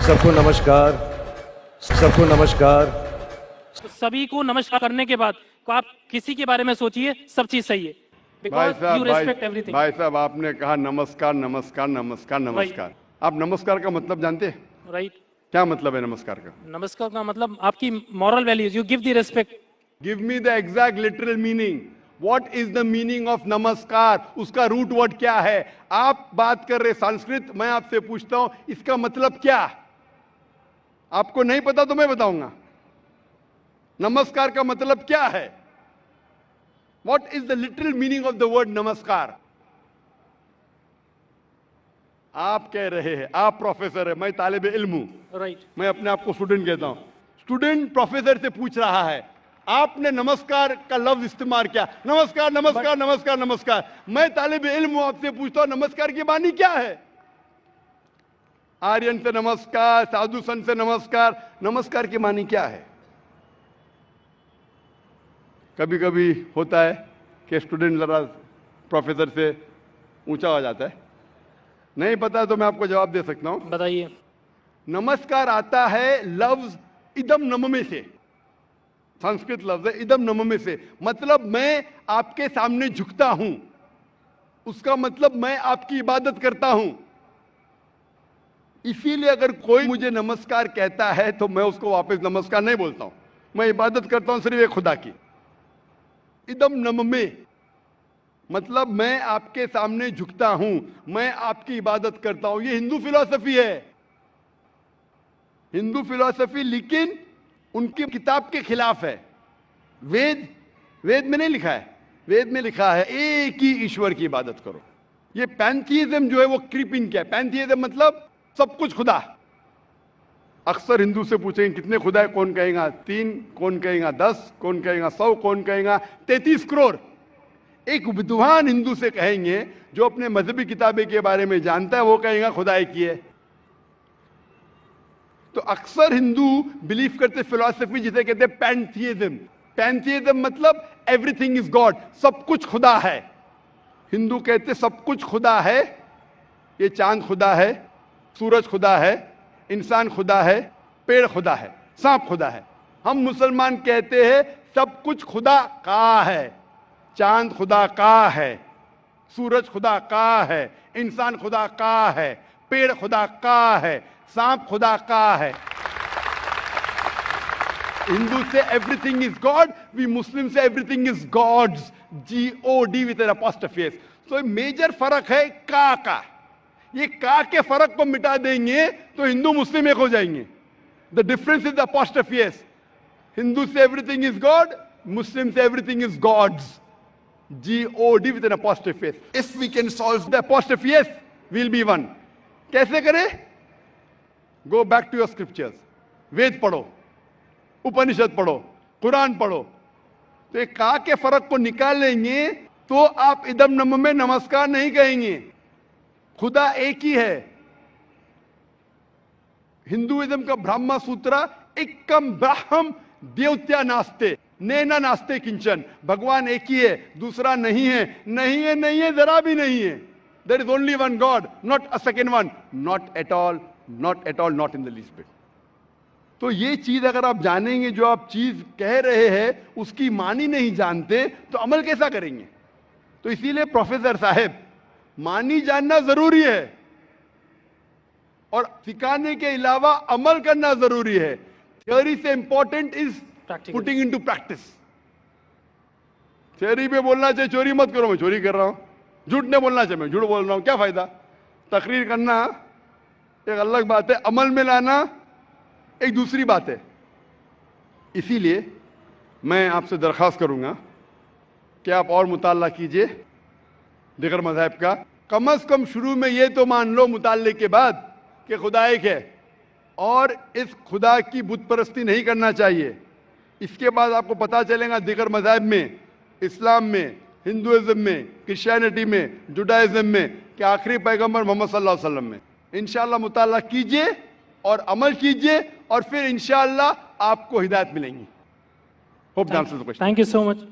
सबको नमस्कार। सबको नमस्कार। सभी को नमस्कार करने के बाद को आप किसी के बारे में सोचिए, सब चीज सही है। भाई बिकॉज साहब यू रेस्पेक्ट एवरीथिंग। भाई साहब आपने कहा नमस्कार नमस्कार नमस्कार नमस्कार। आप नमस्कार का मतलब जानते हैं? राइट। क्या मतलब है नमस्कार का? नमस्कार का मतलब आपकी moral values, you give the respect. Give me the exact literal meaning. What is the meaning of नमस्कार? उसका रूट वर्ड क्या है? आप बात कर रहे संस्कृत, मैं आपसे पूछता हूं इसका मतलब क्या? आपको नहीं पता तो मैं बताऊंगा। नमस्कार का मतलब क्या है? What is the literal meaning of the word नमस्कार? आप कह रहे हैं, आप प्रोफेसर है, मैं तालिब इल्म हूं। राइट। मैं अपने आप को स्टूडेंट कहता हूं। स्टूडेंट प्रोफेसर से पूछ रहा है, आपने नमस्कार का लफ्ज इस्तेमाल किया, नमस्कार नमस्कार नमस्कार नमस्कार। मैं तालिब इल्म हूं, आपसे पूछता हूं नमस्कार की मानी क्या है? आर्यन से नमस्कार, साधु संत से नमस्कार, नमस्कार की मानी क्या है? कभी कभी होता है कि स्टूडेंट जरा प्रोफेसर से ऊंचा हो जाता है, नहीं पता तो मैं आपको जवाब दे सकता हूं। बताइए। नमस्कार आता है लफ्ज इदम नममे से, संस्कृत लफ्ज है इदम नममे से। मतलब मैं आपके सामने झुकता हूं, उसका मतलब मैं आपकी इबादत करता हूं। इसीलिए अगर कोई मुझे नमस्कार कहता है तो मैं उसको वापस नमस्कार नहीं बोलता हूं, मैं इबादत करता हूं सिर्फ एक खुदा की। इदम नममे मतलब मैं आपके सामने झुकता हूं, मैं आपकी इबादत करता हूं। ये हिंदू फिलॉसफी है, हिंदू फिलॉसफी, लेकिन उनकी किताब के खिलाफ है। वेद में नहीं लिखा है, वेद में लिखा है एक ही ईश्वर की इबादत करो। ये पैंथीइज्म जो है वो क्रीपिंग क्या है? पैंथीइज्म मतलब सब कुछ खुदा। अक्सर हिंदू से पूछेंगे कितने खुदा है, कौन कहेगा 3, कौन कहेगा 10, कौन कहेगा 100, कौन कहेगा 33 करोड़। एक विद्वान हिंदू से कहेंगे जो अपने मजहबी किताबें के बारे में जानता है, वो कहेगा खुदा एक ही है। तो अक्सर हिंदू बिलीव करते फिलॉसफी जिसे कहते हैं पैंथीइज्म। पैंथीइज्म मतलब एवरीथिंग इज गॉड, सब कुछ खुदा है। हिंदू कहते सब कुछ खुदा है। ये चांद खुदा है, सूरज खुदा है, इंसान खुदा है, पेड़ खुदा है, सांप खुदा है। हम मुसलमान कहते हैं सब कुछ खुदा का है। चांद खुदा का है, सूरज खुदा का है, इंसान खुदा का है, पेड़ खुदा का है, सांप खुदा का है। हिंदू से everything is God, we Muslim से everything is God's, GOD with an apostrophe S. तो मेजर फर्क है का। ये का के फर्क को मिटा देंगे तो हिंदू मुस्लिम एक हो जाएंगे। The difference is the apostrophe S. Hindu से एवरीथिंग इज गॉड, मुस्लिम से everything is God's, GOD with an apostrophe S. If we can solve the apostrophe S, we'll be one. कैसे करें? Go back to your scriptures. वेद पढ़ो, उपनिषद पढ़ो, कुरान पढ़ो, तो एक का के फर्क को निकाल लेंगे तो आप इदम नम में नमस्कार नहीं कहेंगे। खुदा एक ही है। हिंदुइज्म का ब्रह्मा सूत्र एकम ब्रह्म देवत्या नास्ते नैना नास्ते किंचन। भगवान एक ही है, दूसरा नहीं है, नहीं है, नहीं है, जरा भी नहीं है। There is only one God, not a second one, not at all, not at all, not in the least bit. तो ये चीज अगर आप जानेंगे, जो आप चीज कह रहे हैं उसकी मानी नहीं जानते तो अमल कैसा करेंगे? तो इसीलिए प्रोफेसर साहब, मानी जानना जरूरी है और सिखाने के अलावा अमल करना जरूरी है। थ्योरी से important is putting into practice. Theory पे बोलना चाहिए चोरी मत करो, मैं चोरी कर रहा हूं। झूठ नहीं बोलना चाहिए, मैं झूठ बोल रहा हूं, क्या फायदा? तकरीर करना एक अलग बात है, अमल में लाना एक दूसरी बात है। इसीलिए मैं आपसे दरखास्त करूंगा कि आप और मुताला कीजिए दिगर मज़हब का। कम से कम शुरू में ये तो मान लो मुताले के बाद कि खुदा एक है और इस खुदा की बुत परस्ती नहीं करना चाहिए। इसके बाद आपको पता चलेगा दिगर मज़हब में, इस्लाम में, हिंदुइज्म में, क्रिश्चियनिटी में, जुडाइज्म में कि आखिरी पैगंबर मोहम्मद सल्लल्लाहु अलैहि वसल्लम में। इंशाअल्लाह मुताला कीजिए और अमल कीजिए और फिर इंशाअल्लाह आपको हिदायत मिलेंगी। Hope the answer the question. Thank you so much.